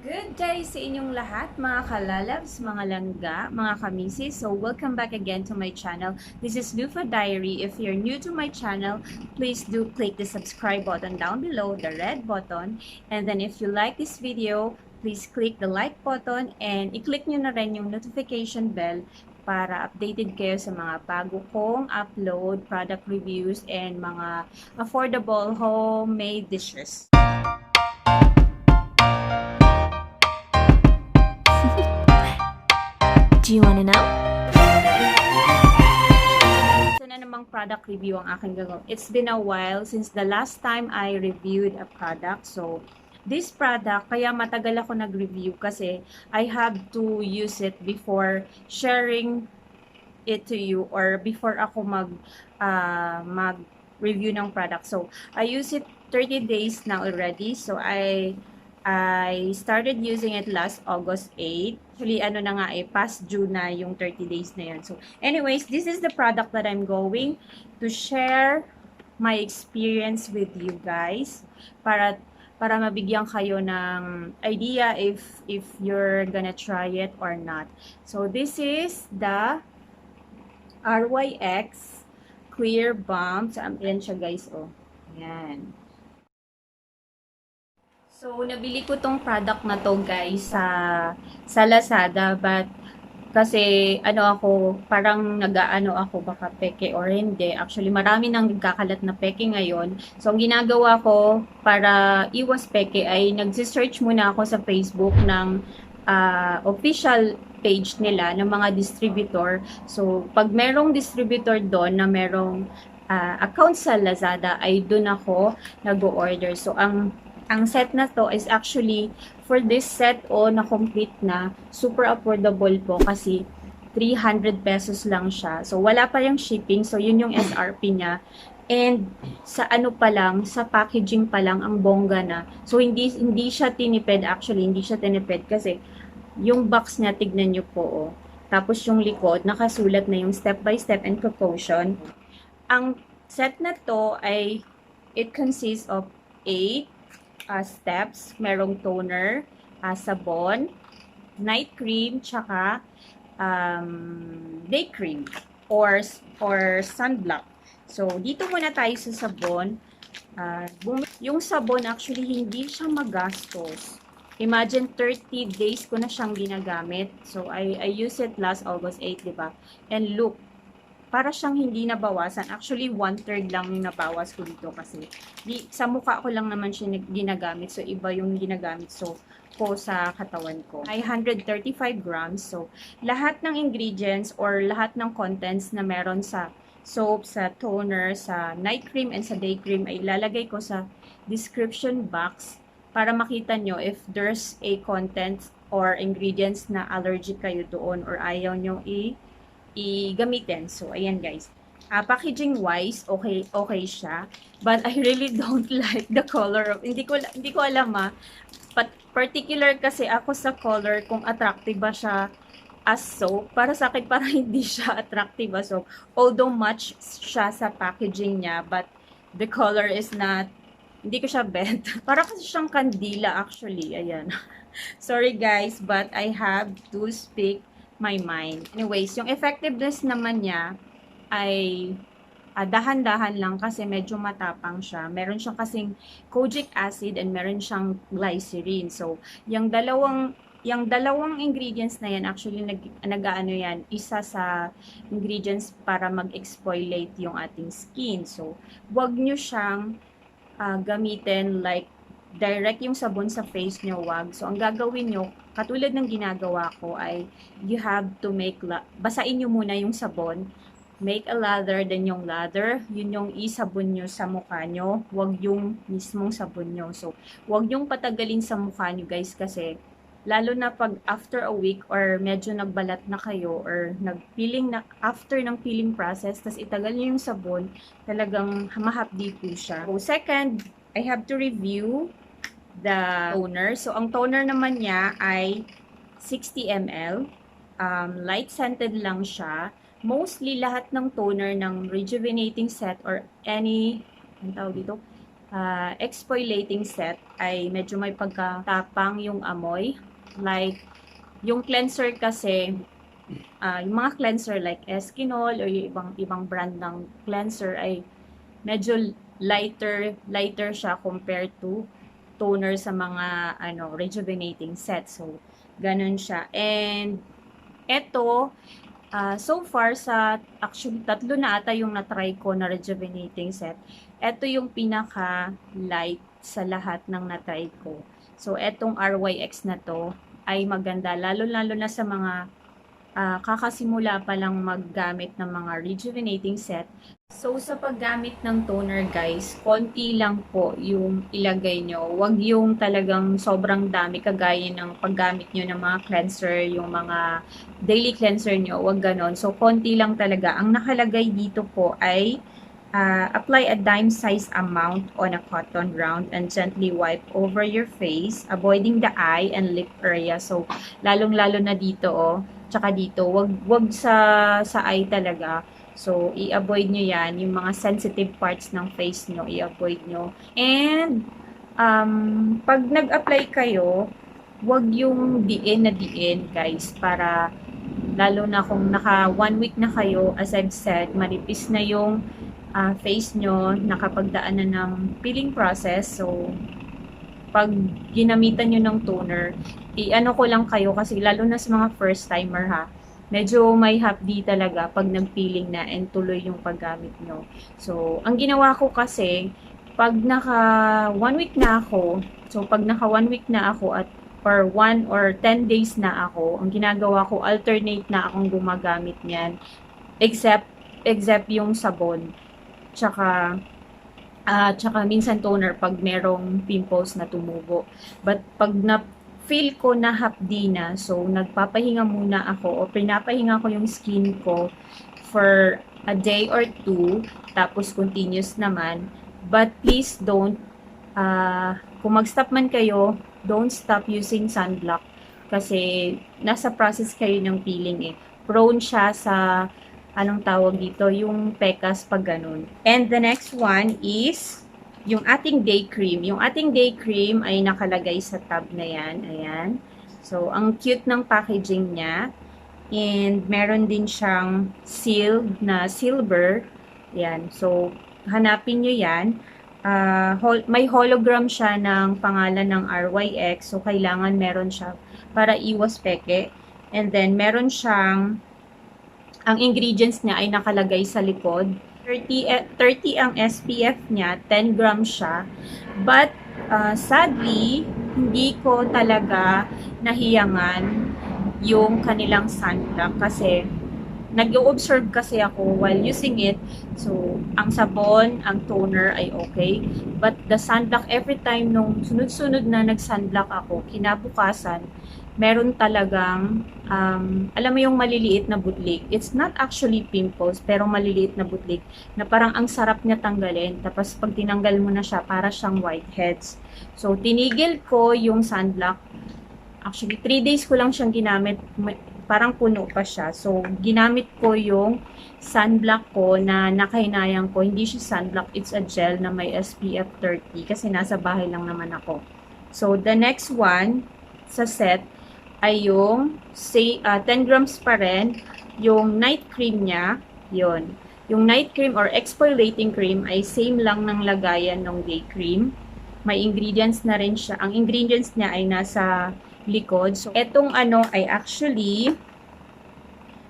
Good day sa inyong lahat, mga kalalabs, mga langga, mga kamisis. So, welcome back again to my channel. This is Lupha Diary. If you're new to my channel, please do click the subscribe button down below, the red button. And then if you like this video, please click the like button and i-click nyo na rin yung notification bell para updated kayo sa mga bago kong upload, product reviews, and mga affordable homemade dishes. Do you wanna know? Ito na namang product review ang aking gagawin. It's been a while since the last time I reviewed a product. So, this product, kaya matagal ako nag-review kasi I have to use it before sharing it to you or before ako mag-review ng product. So, I use it 30 days now already. So, I started using it last August 8. Actually, ano na nga past June na yung 30 days na yun. So, anyways, this is the product that I'm going to share my experience with you guys para mabigyan kayo ng idea if you're gonna try it or not. So, this is the RyX Clear Balm. So, yan siya guys, oh. Yan. So, nabili ko tong product na to guys sa Lazada, but kasi parang nag-aano ako baka peke or hindi. Actually, marami nang nagkakalat na peke ngayon. So, ang ginagawa ko para iwas peke ay nagsisearch muna ako sa Facebook ng official page nila ng mga distributor. So, pag merong distributor doon na merong account sa Lazada, ay doon ako nag-order. So, ang set na to is actually, for this set na complete na, super affordable po kasi 300 pesos lang siya. So, wala pa yung shipping. So, yun yung SRP niya. And, sa sa packaging pa lang, ang bongga na. So, hindi siya tinipid. Actually, hindi siya tinipid kasi yung box niya, tignan nyo po. Oh. Tapos, yung likod, nakasulat na yung step-by-step and precaution. Ang set na to ay, it consists of 8 steps. Merong toner, sabon, night cream, tsaka day cream or sunblock. So, dito muna tayo sa sabon. Yung sabon actually hindi siya magastos. Imagine 30 days ko na siyang ginagamit. So, I use it last August 8, diba? And look, para siyang hindi nabawasan. Actually, 1/3 lang yung nabawas ko dito kasi sa mukha ko lang naman siya ginagamit. So, iba yung ginagamit ko sa katawan ko. Ay 135 grams. So, lahat ng ingredients or lahat ng contents na meron sa soap, sa toner, sa night cream, and sa day cream ay ilalagay ko sa description box para makita nyo if there's a content or ingredients na allergic kayo doon or ayaw nyo i-gamitin. So, ayan guys. Packaging wise, okay siya. But I really don't like the color. Hindi ko alam But particular kasi ako sa color kung attractive ba siya as soap. Para sa akin, parang hindi siya attractive as soap. Although match siya sa packaging niya, but the color is not, hindi ko siya bet. Para kasi siyang kandila actually. Ayan. Sorry guys, but I have to speak my mind. Anyways, yung effectiveness naman niya ay dahan-dahan lang kasi medyo matapang siya. Meron siyang kasing kojic acid and meron siyang glycerin. So, yung dalawang ingredients na yan, actually nag-aano yan, isa sa ingredients para mag-exfoliate yung ating skin. So, wag nyo siyang gamitin like direct yung sabon sa face nyo, wag. So, ang gagawin nyo, katulad ng ginagawa ko ay, you have to basain nyo muna yung sabon, make a lather, then yung lather, yun yung isabon nyo sa mukha nyo, wag yung mismong sabon nyo. So, wag yung patagalin sa mukha nyo guys kasi, lalo na pag after a week or medyo nagbalat na kayo or after ng peeling process, tas itagal nyo yung sabon, talagang mahapdi po siya. So, second, I have to review the toner. So, ang toner naman niya ay 60 ml. Light scented lang siya. Mostly, lahat ng toner ng rejuvenating set or any, ang tawag dito, exfoliating set ay medyo may pagkatapang yung amoy. Like, yung cleanser kasi, yung mga cleanser like Eskinol o yung ibang brand ng cleanser ay medyo lighter siya compared to toner sa mga rejuvenating set. So, ganun siya. And eto, so far actually tatlo na ata yung na-try ko na rejuvenating set. Ito yung pinaka light sa lahat ng na-try ko. So, etong RYX na to ay maganda, lalo-lalo na sa mga kakasimula pa lang maggamit ng mga rejuvenating set. So, sa paggamit ng toner guys, konti lang po yung ilagay nyo. Huwag yung talagang sobrang dami kagaya ng paggamit nyo ng mga cleanser, yung mga daily cleanser nyo. Huwag ganon. So, konti lang talaga. Ang nakalagay dito po ay apply a dime-sized amount on a cotton round and gently wipe over your face, avoiding the eye and lip area. So, lalong-lalo na dito, tsaka dito, wag sa eye talaga. So, i-avoid nyo yan. Yung mga sensitive parts ng face nyo, i-avoid nyo. And, pag nag-apply kayo, wag yung diin, guys, para lalo na kung naka 1 week na kayo, as I've said, manipis na yung face nyo, nakapagdaan na ng peeling process. So, pag ginamitan nyo ng toner, i-ano ko lang kayo kasi lalo na sa mga first timer ha, medyo may hapdi talaga pag nag-peeling na and tuloy yung paggamit nyo. So, ang ginawa ko kasi, pag naka 1 week na ako, at or 1 or 10 days na ako, ang ginagawa ko, alternate na akong gumagamit niyan. Except yung sabon. Tsaka minsan toner pag merong pimples na tumubo. But pag feel ko na hapdi na, so nagpapahinga muna ako o pinapahinga ko yung skin ko for a day or 2, tapos continuous naman. But please don't, kung mag-stop man kayo, don't stop using sunblock kasi nasa process kayo ng peeling eh. Prone siya sa anong tawag dito, yung pekas pag ganun. And the next one is yung ating day cream. Yung ating day cream ay nakalagay sa tab na yan. Ayan. So, ang cute ng packaging niya. And meron din siyang sealed na silver. Ayan. So, hanapin nyo yan. May hologram siya ng pangalan ng RYX. So, kailangan meron siya para iwas peke. And then, meron siyang ang ingredients niya ay nakalagay sa likod. 30 ang SPF niya, 10 grams siya. But, sadly, hindi ko talaga nahiyangan yung kanilang sunblock kasi nag-observe kasi ako while using it. So, ang sabon, ang toner ay okay. But the sunblock, every time nung sunod-sunod na nag-sunblock ako, kinabukasan, meron talagang, alam mo yung maliliit na butlik. It's not actually pimples, pero maliliit na butlik na parang ang sarap niya tanggalin. Tapos pag tinanggal mo na siya, para siyang whiteheads. So, tinigil ko yung sunblock. Actually, 3 days ko lang siyang ginamit. Parang puno pa siya. So, ginamit ko yung sunblock ko na nakahinayang ko. Hindi siya sunblock, it's a gel na may SPF 30 kasi nasa bahay lang naman ako. So, the next one sa set ay yung 10 grams pa rin yung night cream niya. Yun. Yung night cream or exfoliating cream ay same lang ng lagayan ng day cream. May ingredients na rin siya. Ang ingredients niya ay nasa likod. So, etong ay actually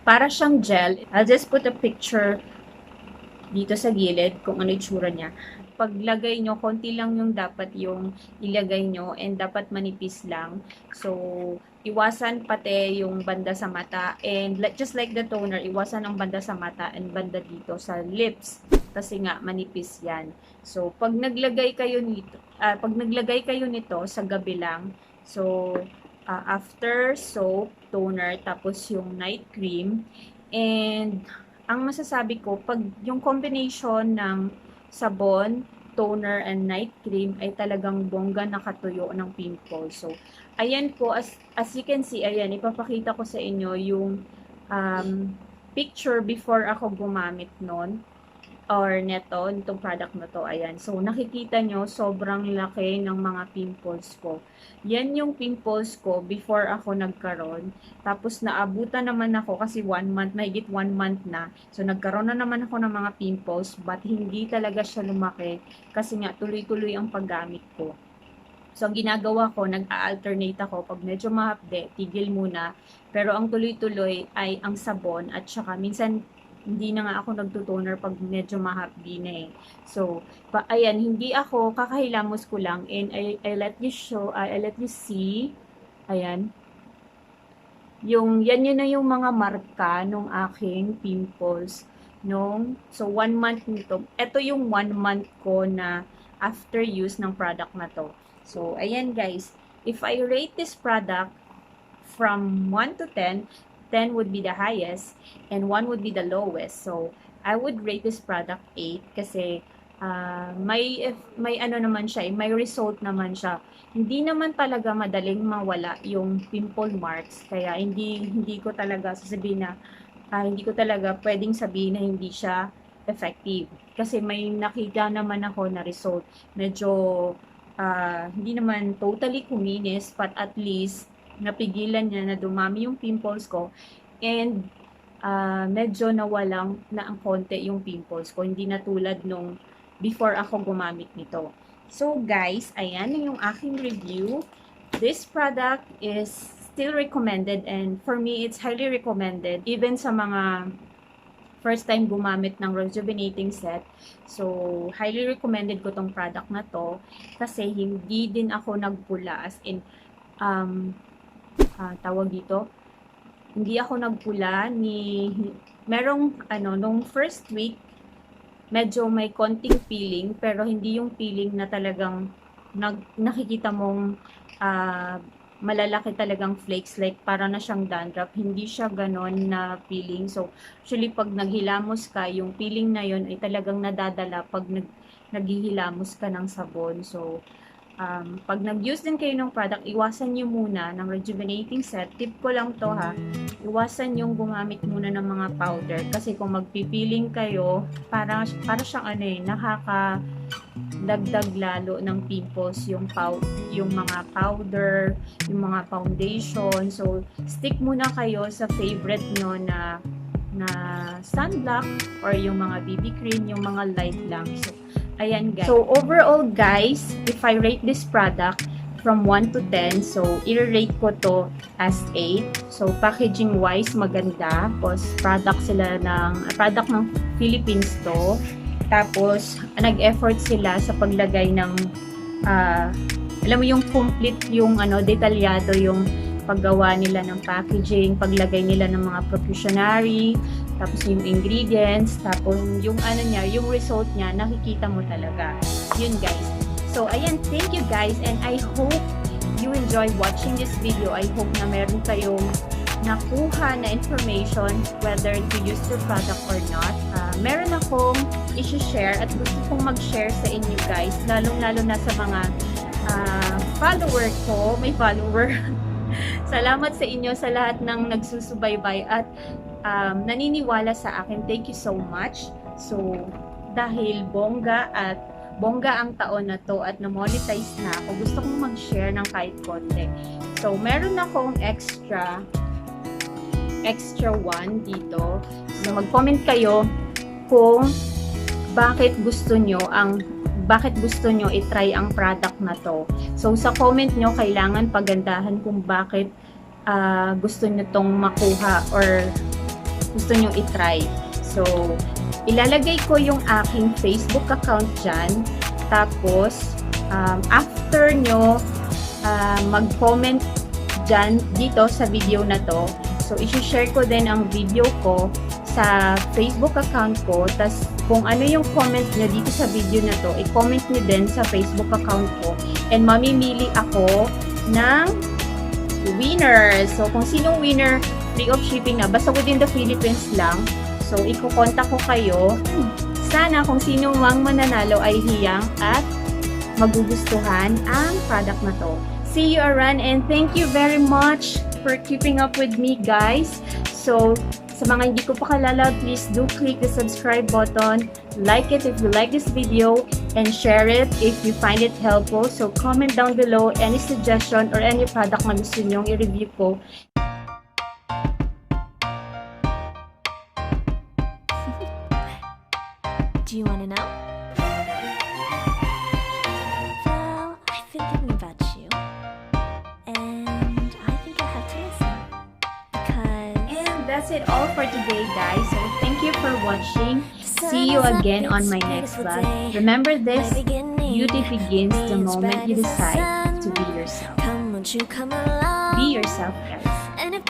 para siyang gel. I'll just put a picture dito sa gilid kung ano itsura niya. Paglagay nyo, konti lang yung dapat yung ilagay nyo and dapat manipis lang. So, iwasan pati yung banda sa mata and just like the toner, iwasan ang banda sa mata and banda dito sa lips kasi nga manipis yan. So, pag naglagay kayo nito sa gabi lang, so after soap, toner, tapos yung night cream, and ang masasabi ko, pag yung combination ng sabon, toner, and night cream ay talagang bongga nakatuyo ng pimple. So, ayan po, as you can see, ayan, ipapakita ko sa inyo yung picture before ako gumamit nun. or neto, itong product na to, ayan. So, nakikita nyo, sobrang laki ng mga pimples ko. Yan yung pimples ko before ako nagkaroon. Tapos, naabutan naman ako kasi 1 month, mahigit 1 month na. So, nagkaroon na naman ako ng mga pimples, but hindi talaga siya lumaki kasi nga, tuloy-tuloy ang paggamit ko. So, ang ginagawa ko, nag-alternate ako. Pag medyo mahapde, tigil muna. Pero ang tuloy-tuloy ay ang sabon at saka minsan, hindi na nga ako nagtutoner pag medyo mahapdi na eh. So, ayan, hindi ako, kakahilamos ko lang, and I let you show, I let you see, ayan, yan yun na yung mga marka nung aking pimples, so 1 month nito, ito yung 1 month ko na after use ng product na to. So, ayan guys, if I rate this product from 1 to 10, 10 would be the highest and 1 would be the lowest. So, I would rate this product 8 kasi may ano naman siya, may result naman siya. Hindi naman talaga madaling mawala yung pimple marks. Kaya hindi ko talaga sasabihin na hindi ko talaga pwedeng sabihin na hindi siya effective. Kasi may nakita naman ako na result. Medyo hindi naman totally kuminis, but at least napigilan niya na dumami yung pimples ko and medyo nawalang na ang konti yung pimples ko. Hindi na tulad nung before ako gumamit nito. So guys, ayan yung aking review. This product is still recommended and for me, it's highly recommended even sa mga first time gumamit ng rejuvenating set. So, highly recommended ko tong product na to kasi hindi din ako nagpula as in tawag dito, hindi ako nagpula merong nung first week medyo may konting peeling pero hindi yung peeling na talagang nakikita mong malalaki talagang flakes like para na siyang dandruff, hindi siya ganon na peeling. So actually pag naghilamos ka, yung peeling na yon ay talagang nadadala pag naghihilamos ka ng sabon. So pag nag-use din kayo ng product, iwasan nyo muna ng rejuvenating set. Tip ko lang to ha, iwasan yung gumamit muna ng mga powder. Kasi kung magpipiling kayo, para siyang nakakadagdag lalo ng pimples yung mga powder, yung mga foundation. So, stick muna kayo sa favorite nyo na sunblock or yung mga BB cream, yung mga light lang. So, ayan guys. So, overall guys, if I rate this product from 1 to 10, so, i-rate ko to as 8. So, packaging wise, maganda. Tapos, product ng Philippines to. Tapos, nag-effort sila sa paglagay ng, alam mo yung complete, yung detalyado yung paggawa nila ng packaging, paglagay nila ng mga profusionary, tapos yung ingredients, tapos yung yung result niya, nakikita mo talaga. Yun guys. So, ayan, thank you guys, and I hope you enjoy watching this video. I hope na meron kayong nakuha na information whether to use the product or not. Meron akong i-share at gusto kong mag-share sa inyo guys, lalong-lalo na sa mga follower ko, may follower. Salamat sa inyo sa lahat ng nagsusubaybay at naniniwala sa akin. Thank you so much. So, dahil bongga ang taon na to at na-monetize na ako, gusto kong mag-share ng kahit konti. So, meron akong extra one dito. So, mag-comment kayo kung bakit gusto nyo i-try ang product na to. So, sa comment nyo, kailangan pagandahan kung bakit gusto nyo tong makuha or gusto nyo i-try. So, ilalagay ko yung aking Facebook account dyan. Tapos, after nyo mag-comment dyan dito sa video na to, so, isi-share ko din ang video ko sa Facebook account ko. Tapos, kung ano yung comment nyo dito sa video na to, i-comment nyo din sa Facebook account ko. And mamimili ako ng winner. So, kung sinong winner, free of shipping na. Basta within the Philippines lang. So, iko-contact ko kayo. Sana kung sino mang mananalo ay hiyang at magugustuhan ang product na to. See you around and thank you very much for keeping up with me guys. So, Sa mga hindi ko pa kilala, please do click the subscribe button, like it if you like this video, and share it if you find it helpful. So comment down below any suggestion or any product na gusto nyong i-review ko. Do you want to know? Well, I've been thinking about you, and I think I have to listen. Because... And that's it all for today, guys. So thank you for watching. See you again on my next vlog. Remember this, beauty begins the moment you decide to be yourself. Come, won't you come along? Be yourself, guys. And if